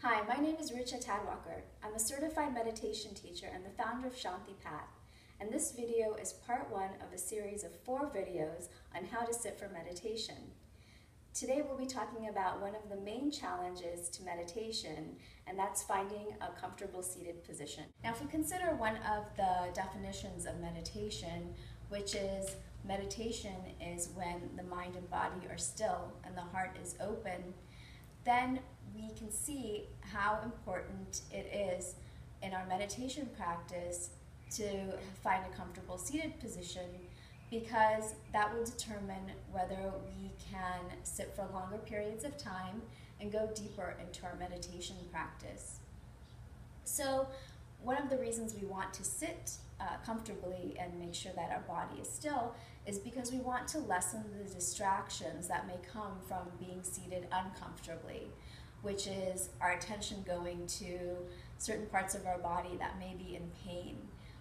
Hi, my name is Richa Tadwalkar. I'm a certified meditation teacher and the founder of Shanti, and this video is part one of a series of 4 videos on how to sit for meditation. Today we'll be talking about one of the main challenges to meditation, and that's finding a comfortable seated position. Now, if we consider one of the definitions of meditation, which is meditation is when the mind and body are still and the heart is open, then we can see how important it is in our meditation practice to find a comfortable seated position, because that will determine whether we can sit for longer periods of time and go deeper into our meditation practice. So one of the reasons we want to sit comfortably and make sure that our body is still is because we want to lessen the distractions that may come from being seated uncomfortably, which is our attention going to certain parts of our body that may be in pain.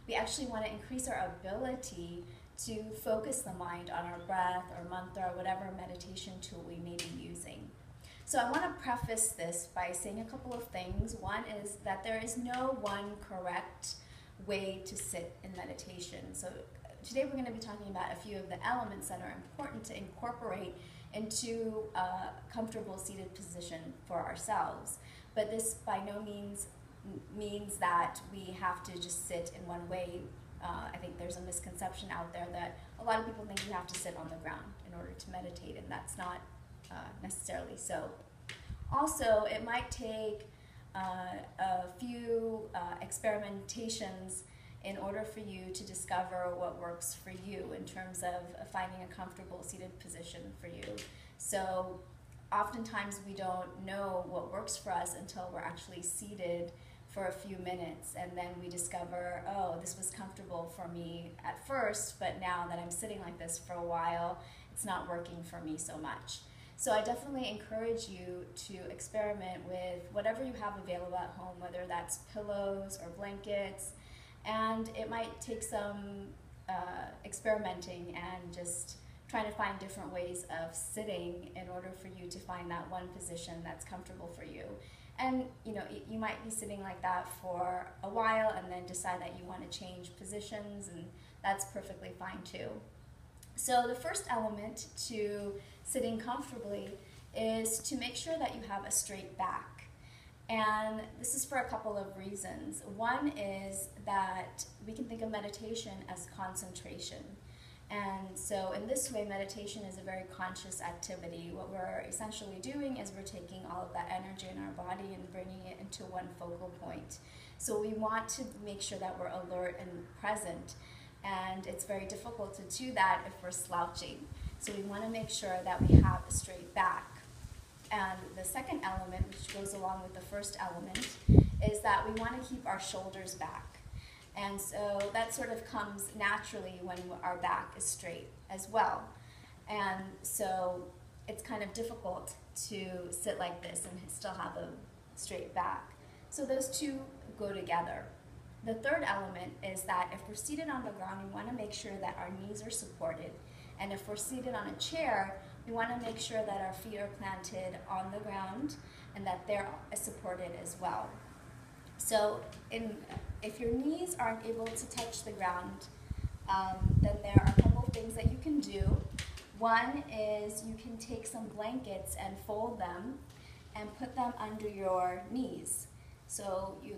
We actually want to increase our ability to focus the mind on our breath or mantra or whatever meditation tool we may be using. So I want to preface this by saying a couple of things. One is that there is no one correct way to sit in meditation. So today we're going to be talking about a few of the elements that are important to incorporate into a comfortable seated position for ourselves. But this by no means means that we have to just sit in one way. I think there's a misconception out there that a lot of people think you have to sit on the ground in order to meditate, and that's not necessarily so. Also, it might take a few experimentations in order for you to discover what works for you in terms of finding a comfortable seated position for you. So oftentimes we don't know what works for us until we're actually seated for a few minutes, and then we discover, oh, this was comfortable for me at first, but now that I'm sitting like this for a while, it's not working for me so much. So I definitely encourage you to experiment with whatever you have available at home, whether that's pillows or blankets, and it might take some experimenting and just trying to find different ways of sitting in order for you to find that one position that's comfortable for you. And you might be sitting like that for a while and then decide that you want to change positions, and that's perfectly fine too. So the first element to sitting comfortably is to make sure that you have a straight back. And this is for a couple of reasons. One is that we can think of meditation as concentration. And so in this way, meditation is a very conscious activity. What we're essentially doing is we're taking all of that energy in our body and bringing it into one focal point. So we want to make sure that we're alert and present. And it's very difficult to do that if we're slouching. So we want to make sure that we have a straight back. And the second element, which goes along with the first element, is that we want to keep our shoulders back. And so that sort of comes naturally when our back is straight as well. And so it's kind of difficult to sit like this and still have a straight back. So those two go together. The third element is that if we're seated on the ground, we want to make sure that our knees are supported. And if we're seated on a chair, we want to make sure that our feet are planted on the ground and that they're supported as well. So if your knees aren't able to touch the ground, then there are a couple of things that you can do. One is you can take some blankets and fold them and put them under your knees. So you're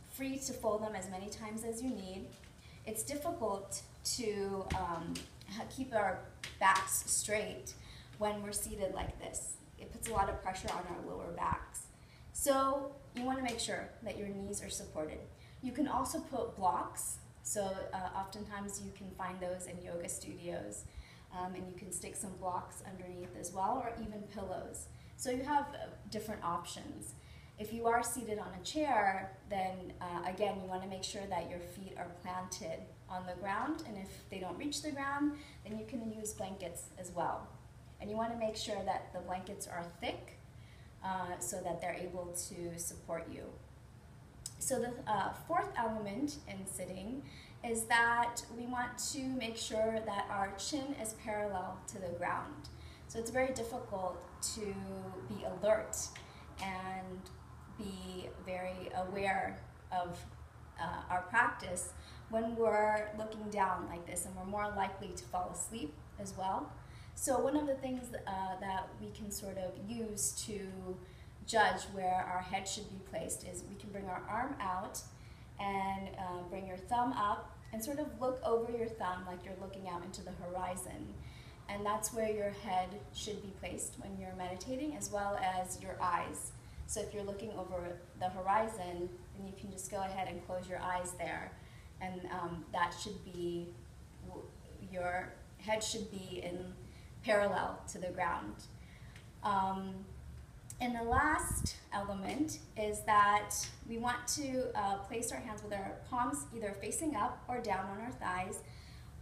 free to fold them as many times as you need. It's difficult to keep our backs straight when we're seated like this. It puts a lot of pressure on our lower backs. So you want to make sure that your knees are supported. You can also put blocks. So oftentimes you can find those in yoga studios, and you can stick some blocks underneath as well, or even pillows. So you have different options. If you are seated on a chair, then again, you want to make sure that your feet are planted on the ground, and if they don't reach the ground, then you can use blankets as well. And you want to make sure that the blankets are thick so that they're able to support you. So the fourth element in sitting is that we want to make sure that our chin is parallel to the ground. So it's very difficult to be alert and aware of our practice when we're looking down like this, and we're more likely to fall asleep as well. So one of the things that we can sort of use to judge where our head should be placed is we can bring our arm out and bring your thumb up and sort of look over your thumb like you're looking out into the horizon. And that's where your head should be placed when you're meditating, as well as your eyes. So if you're looking over the horizon, then you can just go ahead and close your eyes there. And that should be, your head should be in parallel to the ground. And the last element is that we want to place our hands with our palms either facing up or down on our thighs,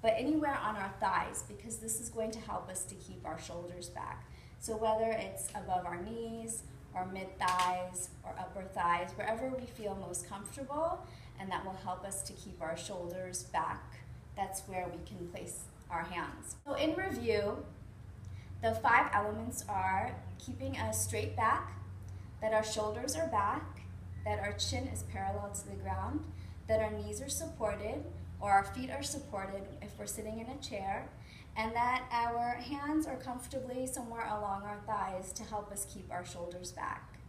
but anywhere on our thighs, because this is going to help us to keep our shoulders back. So whether it's above our knees, or mid-thighs, or upper thighs, wherever we feel most comfortable, and that will help us to keep our shoulders back. That's where we can place our hands. So in review, the 5 elements are keeping a straight back, that our shoulders are back, that our chin is parallel to the ground, that our knees are supported, or our feet are supported if we're sitting in a chair, and that our hands are comfortably somewhere along our thighs to help us keep our shoulders back.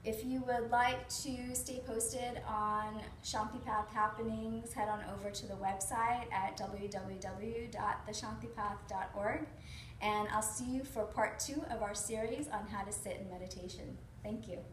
If you would like to stay posted on Shanti Path happenings, head on over to the website at www.theshantipath.org, and I'll see you for part 2 of our series on how to sit in meditation. Thank you.